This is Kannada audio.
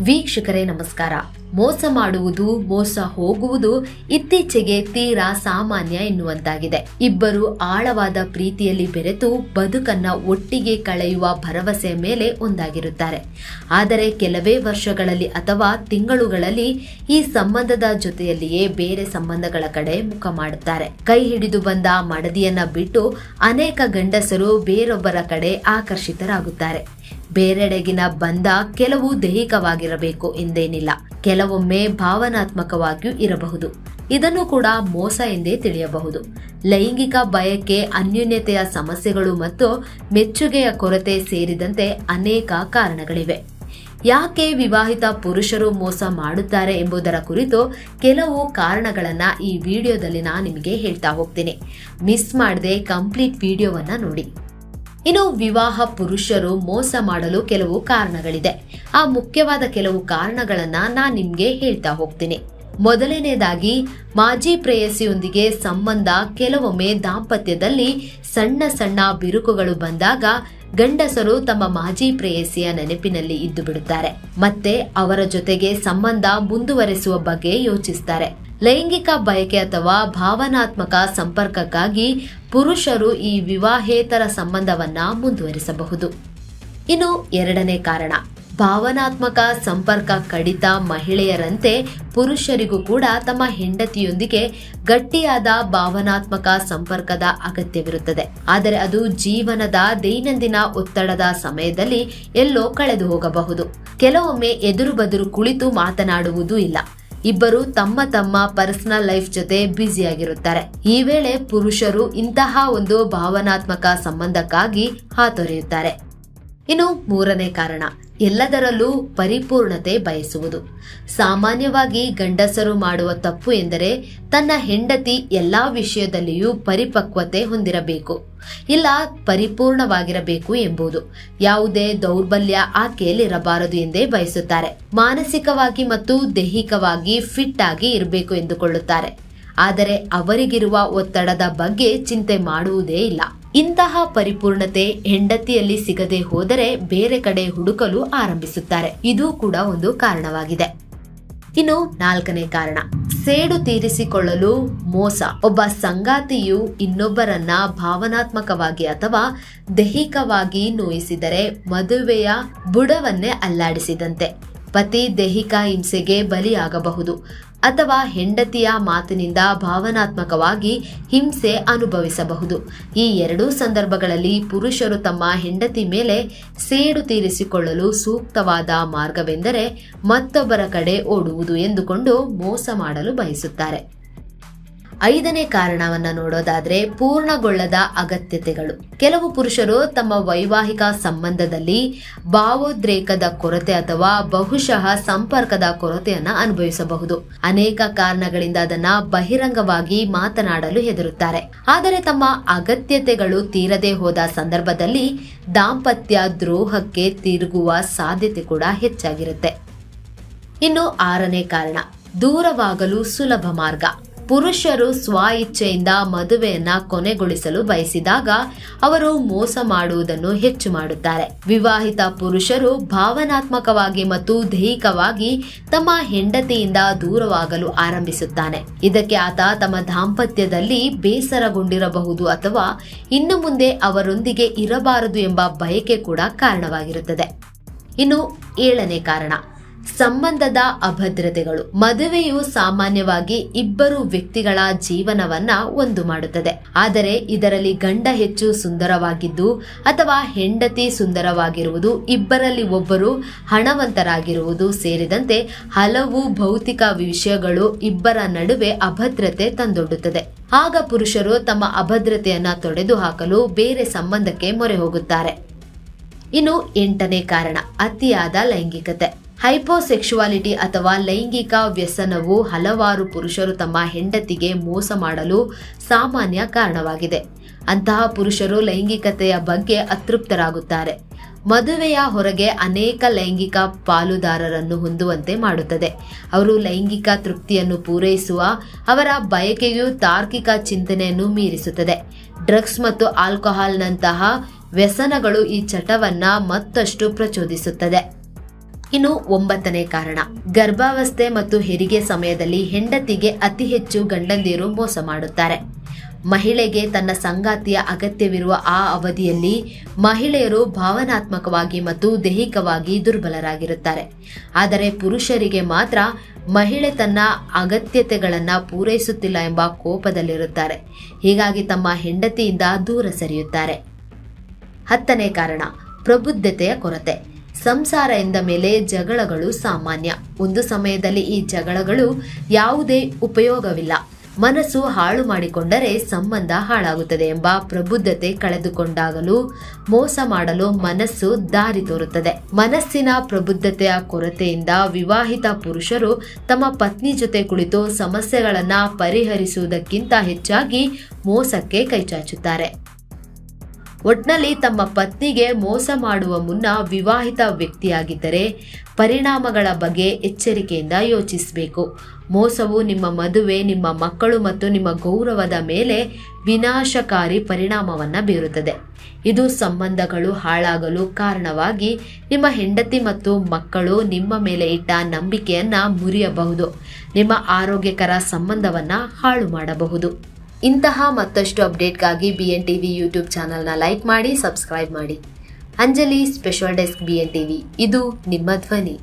ವೀಕ್ಷಕರೇ ನಮಸ್ಕಾರ. ಮೋಸ ಮಾಡುವುದು, ಮೋಸ ಹೋಗುವುದು ಇತ್ತೀಚೆಗೆ ತೀರಾ ಸಾಮಾನ್ಯ ಎನ್ನುವಂತಾಗಿದೆ. ಇಬ್ಬರು ಆಳವಾದ ಪ್ರೀತಿಯಲ್ಲಿ ಬೆರೆತು ಬದುಕನ್ನ ಒಟ್ಟಿಗೆ ಕಳೆಯುವ ಭರವಸೆಯ ಮೇಲೆ ಒಂದಾಗಿರುತ್ತಾರೆ. ಆದರೆ ಕೆಲವೇ ವರ್ಷಗಳಲ್ಲಿ ಅಥವಾ ತಿಂಗಳುಗಳಲ್ಲಿ ಈ ಸಂಬಂಧದ ಜೊತೆಯಲ್ಲಿಯೇ ಬೇರೆ ಸಂಬಂಧಗಳ ಕಡೆ ಮುಖ ಮಾಡುತ್ತಾರೆ. ಕೈ ಹಿಡಿದು ಬಂದ ಮಡದಿಯನ್ನ ಬಿಟ್ಟು ಅನೇಕ ಗಂಡಸರು ಬೇರೊಬ್ಬರ ಕಡೆ ಆಕರ್ಷಿತರಾಗುತ್ತಾರೆ. ಬೇರೆಡೆಗಿನ ಬಂಧ ಕೆಲವು ದೈಹಿಕವಾಗಿರಬೇಕು ಎಂದೇನಿಲ್ಲ, ಕೆಲವೊಮ್ಮೆ ಭಾವನಾತ್ಮಕವಾಗಿಯೂ ಇರಬಹುದು. ಇದನ್ನು ಕೂಡ ಮೋಸ ಎಂದೇ ತಿಳಿಯಬಹುದು. ಲೈಂಗಿಕ ಬಯಕೆ, ಅನ್ಯೋನ್ಯತೆಯ ಸಮಸ್ಯೆಗಳು ಮತ್ತು ಮೆಚ್ಚುಗೆಯ ಕೊರತೆ ಸೇರಿದಂತೆ ಅನೇಕ ಕಾರಣಗಳಿವೆ. ಯಾಕೆ ವಿವಾಹಿತ ಪುರುಷರು ಮೋಸ ಮಾಡುತ್ತಾರೆ ಎಂಬುದರ ಕುರಿತು ಕೆಲವು ಕಾರಣಗಳನ್ನ ಈ ವಿಡಿಯೋದಲ್ಲಿ ನಾನು ನಿಮಗೆ ಹೇಳ್ತಾ ಹೋಗ್ತೀನಿ. ಮಿಸ್ ಮಾಡದೆ ಕಂಪ್ಲೀಟ್ ವಿಡಿಯೋವನ್ನ ನೋಡಿ. ಇನ್ನು ವಿವಾಹ ಪುರುಷರು ಮೋಸ ಮಾಡಲು ಕೆಲವು ಕಾರಣಗಳಿದೆ. ಆ ಮುಖ್ಯವಾದ ಕೆಲವು ಕಾರಣಗಳನ್ನ ನಾನು ನಿಮ್ಗೆ ಹೇಳ್ತಾ ಹೋಗ್ತೀನಿ. ಮೊದಲನೇದಾಗಿ, ಮಾಜಿ ಪ್ರೇಯಸಿಯೊಂದಿಗೆ ಸಂಬಂಧ. ಕೆಲವೊಮ್ಮೆ ದಾಂಪತ್ಯದಲ್ಲಿ ಸಣ್ಣ ಸಣ್ಣ ಬಿರುಕುಗಳು ಬಂದಾಗ ಗಂಡಸರು ತಮ್ಮ ಮಾಜಿ ಪ್ರೇಯಸಿಯ ನೆನಪಿನಲ್ಲಿ ಇದ್ದು ಬಿಡುತ್ತಾರೆ. ಮತ್ತೆ ಅವರ ಜೊತೆಗೆ ಸಂಬಂಧ ಮುಂದುವರೆಸುವ ಬಗ್ಗೆ ಯೋಚಿಸುತ್ತಾರೆ. ಲೈಂಗಿಕ ಬಯಕೆ ಅಥವಾ ಭಾವನಾತ್ಮಕ ಸಂಪರ್ಕಕ್ಕಾಗಿ ಪುರುಷರು ಈ ವಿವಾಹೇತರ ಸಂಬಂಧವನ್ನ ಮುಂದುವರಿಸಬಹುದು. ಇನ್ನು ಎರಡನೇ ಕಾರಣ, ಭಾವನಾತ್ಮಕ ಸಂಪರ್ಕ ಕಡಿತ. ಮಹಿಳೆಯರಂತೆ ಪುರುಷರಿಗೂ ಕೂಡ ತಮ್ಮ ಹೆಂಡತಿಯೊಂದಿಗೆ ಗಟ್ಟಿಯಾದ ಭಾವನಾತ್ಮಕ ಸಂಪರ್ಕದ ಅಗತ್ಯವಿರುತ್ತದೆ. ಆದರೆ ಅದು ಜೀವನದ ದೈನಂದಿನ ಒತ್ತಡದ ಸಮಯದಲ್ಲಿ ಎಲ್ಲೋ ಕಳೆದು ಹೋಗಬಹುದು. ಕೆಲವೊಮ್ಮೆ ಎದುರು ಬದುರು ಕುಳಿತು ಮಾತನಾಡುವುದೂ ಇಲ್ಲ. ಇಬ್ಬರು ತಮ್ಮ ತಮ್ಮ ಪರ್ಸನಲ್ ಲೈಫ್ ಜೊತೆ ಬ್ಯುಸಿಯಾಗಿರುತ್ತಾರೆ. ಈ ವೇಳೆ ಪುರುಷರು ಇಂತಹ ಒಂದು ಭಾವನಾತ್ಮಕ ಸಂಬಂಧಕ್ಕಾಗಿ ಹಾತೊರೆಯುತ್ತಾರೆ. ಇನ್ನು ಮೂರನೇ ಕಾರಣ, ಎಲ್ಲದರಲ್ಲೂ ಪರಿಪೂರ್ಣತೆ ಬಯಸುವುದು. ಸಾಮಾನ್ಯವಾಗಿ ಗಂಡಸರು ಮಾಡುವ ತಪ್ಪು ಎಂದರೆ ತನ್ನ ಹೆಂಡತಿ ಎಲ್ಲಾ ವಿಷಯದಲ್ಲಿಯೂ ಪರಿಪಕ್ವತೆ ಹೊಂದಿರಬೇಕು, ಇಲ್ಲ ಪರಿಪೂರ್ಣವಾಗಿರಬೇಕು ಎಂಬುದು. ಯಾವುದೇ ದೌರ್ಬಲ್ಯ ಆಕೆಯಲ್ಲಿರಬಾರದು ಎಂದೇ ಬಯಸುತ್ತಾರೆ. ಮಾನಸಿಕವಾಗಿ ಮತ್ತು ದೈಹಿಕವಾಗಿ ಫಿಟ್ ಆಗಿ ಇರಬೇಕು ಎಂದುಕೊಳ್ಳುತ್ತಾರೆ. ಆದರೆ ಅವರಿಗಿರುವ ಒತ್ತಡದ ಬಗ್ಗೆ ಚಿಂತೆ ಮಾಡುವುದೇ ಇಲ್ಲ. ಇಂತಹ ಪರಿಪೂರ್ಣತೆ ಹೆಂಡತಿಯಲ್ಲಿ ಸಿಗದೆ ಹೋದರೆ ಬೇರೆ ಕಡೆ ಹುಡುಕಲು ಆರಂಭಿಸುತ್ತಾರೆ. ಇದು ಕೂಡ ಒಂದು ಕಾರಣವಾಗಿದೆ. ಇನ್ನು ನಾಲ್ಕನೇ ಕಾರಣ, ಸೇಡು ತೀರಿಸಿಕೊಳ್ಳಲು ಮೋಸ. ಒಬ್ಬ ಸಂಗಾತಿಯು ಇನ್ನೊಬ್ಬರನ್ನ ಭಾವನಾತ್ಮಕವಾಗಿ ಅಥವಾ ದೈಹಿಕವಾಗಿ ನೋಯಿಸಿದರೆ ಮದುವೆಯ ಬುಡವನ್ನೇ ಅಲ್ಲಾಡಿಸಿದಂತೆ. ಪತಿ ದೈಹಿಕ ಹಿಂಸೆಗೆ ಬಲಿಯಾಗಬಹುದು ಅಥವಾ ಹೆಂಡತಿಯ ಮಾತಿನಿಂದ ಭಾವನಾತ್ಮಕವಾಗಿ ಹಿಂಸೆ ಅನುಭವಿಸಬಹುದು. ಈ ಎರಡೂ ಸಂದರ್ಭಗಳಲ್ಲಿ ಪುರುಷರು ತಮ್ಮ ಹೆಂಡತಿ ಮೇಲೆ ಸೇಡು ತೀರಿಸಿಕೊಳ್ಳಲು ಸೂಕ್ತವಾದ ಮಾರ್ಗವೆಂದರೆ ಮತ್ತೊಬ್ಬರ ಕಡೆ ಓಡುವುದು ಎಂದುಕೊಂಡು ಮೋಸ ಮಾಡಲು ಬಯಸುತ್ತಾರೆ. ಐದನೇ ಕಾರಣವನ್ನ ನೋಡೋದಾದ್ರೆ, ಪೂರ್ಣಗೊಳ್ಳದ ಅಗತ್ಯತೆಗಳು. ಕೆಲವು ಪುರುಷರು ತಮ್ಮ ವೈವಾಹಿಕ ಸಂಬಂಧದಲ್ಲಿ ಭಾವೋದ್ರೇಕದ ಕೊರತೆ ಅಥವಾ ಬಹುಶಃ ಸಂಪರ್ಕದ ಕೊರತೆಯನ್ನ ಅನುಭವಿಸಬಹುದು. ಅನೇಕ ಕಾರಣಗಳಿಂದ ಅದನ್ನ ಬಹಿರಂಗವಾಗಿ ಮಾತನಾಡಲು ಹೆದರುತ್ತಾರೆ. ಆದರೆ ತಮ್ಮ ಅಗತ್ಯತೆಗಳು ತೀರದೆ ಹೋದ ಸಂದರ್ಭದಲ್ಲಿ ದಾಂಪತ್ಯ ದ್ರೋಹಕ್ಕೆ ತಿರುಗುವ ಸಾಧ್ಯತೆ ಕೂಡ ಹೆಚ್ಚಾಗಿರುತ್ತೆ. ಇನ್ನು ಆರನೇ ಕಾರಣ, ದೂರವಾಗಲು ಸುಲಭ ಮಾರ್ಗ. ಪುರುಷರು ಸ್ವ ಇಚ್ಛೆಯಿಂದ ಮದುವೆಯನ್ನ ಕೊನೆಗೊಳಿಸಲು ಬಯಸಿದಾಗ ಅವರು ಮೋಸ ಮಾಡುವುದನ್ನು ಹೆಚ್ಚು ಮಾಡುತ್ತಾರೆ. ವಿವಾಹಿತ ಪುರುಷರು ಭಾವನಾತ್ಮಕವಾಗಿ ಮತ್ತು ದೈಹಿಕವಾಗಿ ತಮ್ಮ ಹೆಂಡತಿಯಿಂದ ದೂರವಾಗಲು ಆರಂಭಿಸುತ್ತಾನೆ. ಇದಕ್ಕೆ ಆತ ತಮ್ಮ ದಾಂಪತ್ಯದಲ್ಲಿ ಬೇಸರಗೊಂಡಿರಬಹುದು ಅಥವಾ ಇನ್ನು ಮುಂದೆ ಅವರೊಂದಿಗೆ ಇರಬಾರದು ಎಂಬ ಬಯಕೆ ಕೂಡ ಕಾರಣವಾಗಿರುತ್ತದೆ. ಇನ್ನು ಏಳನೇ ಕಾರಣ, ಸಂಬಂಧದ ಅಭದ್ರತೆಗಳು. ಮದುವೆಯು ಸಾಮಾನ್ಯವಾಗಿ ಇಬ್ಬರು ವ್ಯಕ್ತಿಗಳ ಜೀವನವನ್ನ ಒಂದು ಮಾಡುತ್ತದೆ. ಆದರೆ ಇದರಲ್ಲಿ ಗಂಡ ಹೆಚ್ಚು ಸುಂದರವಾಗಿದ್ದು ಅಥವಾ ಹೆಂಡತಿ ಸುಂದರವಾಗಿರುವುದು, ಇಬ್ಬರಲ್ಲಿ ಒಬ್ಬರು ಹಣವಂತರಾಗಿರುವುದು ಸೇರಿದಂತೆ ಹಲವು ಭೌತಿಕ ವಿಷಯಗಳು ಇಬ್ಬರ ನಡುವೆ ಅಭದ್ರತೆ ತಂದೊಡ್ಡುತ್ತದೆ. ಆಗ ಪುರುಷರು ತಮ್ಮ ಅಭದ್ರತೆಯನ್ನ ತೊಡೆದು ಹಾಕಲು ಬೇರೆ ಸಂಬಂಧಕ್ಕೆ ಮೊರೆ ಹೋಗುತ್ತಾರೆ. ಇನ್ನು ಎಂಟನೇ ಕಾರಣ, ಅತಿಯಾದ ಲೈಂಗಿಕತೆ. ಹೈಪೋಸೆಕ್ಸುವಾಲಿಟಿ ಅಥವಾ ಲೈಂಗಿಕ ವ್ಯಸನವು ಹಲವಾರು ಪುರುಷರು ತಮ್ಮ ಹೆಂಡತಿಗೆ ಮೋಸ ಮಾಡಲು ಸಾಮಾನ್ಯ ಕಾರಣವಾಗಿದೆ. ಅಂತಹ ಪುರುಷರು ಲೈಂಗಿಕತೆಯ ಬಗ್ಗೆ ಅತೃಪ್ತರಾಗುತ್ತಾರೆ. ಮದುವೆಯ ಹೊರಗೆ ಅನೇಕ ಲೈಂಗಿಕ ಪಾಲುದಾರರನ್ನು ಹೊಂದುವಂತೆ ಮಾಡುತ್ತದೆ. ಅವರು ಲೈಂಗಿಕ ತೃಪ್ತಿಯನ್ನು ಪೂರೈಸುವ ಅವರ ಬಯಕೆಯು ತಾರ್ಕಿಕ ಚಿಂತನೆಯನ್ನು ಮೀರಿಸುತ್ತದೆ. ಡ್ರಗ್ಸ್ ಮತ್ತು ಆಲ್ಕೋಹಾಲ್ನಂತಹ ವ್ಯಸನಗಳು ಈ ಚಟವನ್ನ ಮತ್ತಷ್ಟು ಪ್ರಚೋದಿಸುತ್ತದೆ. ಇನ್ನು 9ನೇ ಕಾರಣ, ಗರ್ಭಾವಸ್ಥೆ ಮತ್ತು ಹೆರಿಗೆ ಸಮಯದಲ್ಲಿ ಹೆಂಡತಿಗೆ ಅತಿ ಹೆಚ್ಚು ಗಂಡಂದಿರು ಮೋಸ ಮಾಡುತ್ತಾರೆ. ಮಹಿಳೆಗೆ ತನ್ನ ಸಂಗಾತಿಯ ಅಗತ್ಯವಿರುವ ಆ ಅವಧಿಯಲ್ಲಿ ಮಹಿಳೆಯರು ಭಾವನಾತ್ಮಕವಾಗಿ ಮತ್ತು ದೈಹಿಕವಾಗಿ ದುರ್ಬಲರಾಗಿರುತ್ತಾರೆ. ಆದರೆ ಪುರುಷರಿಗೆ ಮಾತ್ರ ಮಹಿಳೆ ತನ್ನ ಅಗತ್ಯತೆಗಳನ್ನು ಪೂರೈಸುತ್ತಿಲ್ಲ ಎಂಬ ಕೋಪದಲ್ಲಿರುತ್ತಾರೆ. ಹೀಗಾಗಿ ತಮ್ಮ ಹೆಂಡತಿಯಿಂದ ದೂರ ಸರಿಯುತ್ತಾರೆ. 10ನೇ ಕಾರಣ, ಪ್ರಬುದ್ಧತೆಯ ಕೊರತೆ. ಸಂಸಾರ ಎಂದ ಮೇಲೆ ಜಗಳಗಳು ಸಾಮಾನ್ಯ. ಒಂದು ಸಮಯದಲ್ಲಿ ಈ ಜಗಳಗಳು ಯಾವುದೇ ಉಪಯೋಗವಿಲ್ಲ, ಮನಸ್ಸು ಹಾಳು ಮಾಡಿಕೊಂಡರೆ ಸಂಬಂಧ ಹಾಳಾಗುತ್ತದೆ ಎಂಬ ಪ್ರಬುದ್ಧತೆ ಕಳೆದುಕೊಂಡಾಗಲೂ ಮೋಸ ಮಾಡಲು ಮನಸ್ಸು ದಾರಿ ತೋರುತ್ತದೆ. ಮನಸ್ಸಿನ ಪ್ರಬುದ್ಧತೆಯ ಕೊರತೆಯಿಂದ ವಿವಾಹಿತ ಪುರುಷರು ತಮ್ಮ ಪತ್ನಿ ಜೊತೆ ಕುಳಿತು ಸಮಸ್ಯೆಗಳನ್ನು ಪರಿಹರಿಸುವುದಕ್ಕಿಂತ ಹೆಚ್ಚಾಗಿ ಮೋಸಕ್ಕೆ ಕೈಚಾಚುತ್ತಾರೆ. ಒಟ್ನಲ್ಲಿ ತಮ್ಮ ಪತ್ನಿಗೆ ಮೋಸ ಮಾಡುವ ಮುನ್ನ ವಿವಾಹಿತ ವ್ಯಕ್ತಿಯಾಗಿದ್ದರೆ ಪರಿಣಾಮಗಳ ಬಗ್ಗೆ ಎಚ್ಚರಿಕೆಯಿಂದ ಯೋಚಿಸಬೇಕು. ಮೋಸವು ನಿಮ್ಮ ಮದುವೆ, ನಿಮ್ಮ ಮಕ್ಕಳು ಮತ್ತು ನಿಮ್ಮ ಗೌರವದ ಮೇಲೆ ವಿನಾಶಕಾರಿ ಪರಿಣಾಮವನ್ನು ಬೀರುತ್ತದೆ. ಇದು ಸಂಬಂಧಗಳು ಹಾಳಾಗಲು ಕಾರಣವಾಗಿ ನಿಮ್ಮ ಹೆಂಡತಿ ಮತ್ತು ಮಕ್ಕಳು ನಿಮ್ಮ ಮೇಲೆ ಇಟ್ಟ ನಂಬಿಕೆಯನ್ನು ಮುರಿಯಬಹುದು. ನಿಮ್ಮ ಆರೋಗ್ಯಕರ ಸಂಬಂಧವನ್ನು ಹಾಳು ಮಾಡಬಹುದು. ಇಂತಹ ಮತ್ತಷ್ಟು ಅಪ್ಡೇಟ್ಗಾಗಿ BNTV ಯೂಟ್ಯೂಬ್ ಚಾನಲ್ನ ಲೈಕ್ ಮಾಡಿ, ಸಬ್ಸ್ಕ್ರೈಬ್ ಮಾಡಿ. ಅಂಜಲಿ ಸ್ಪೆಷಲ್ ಡೆಸ್ಕ್ BNTV, ಇದು ನಿಮ್ಮ ಧ್ವನಿ.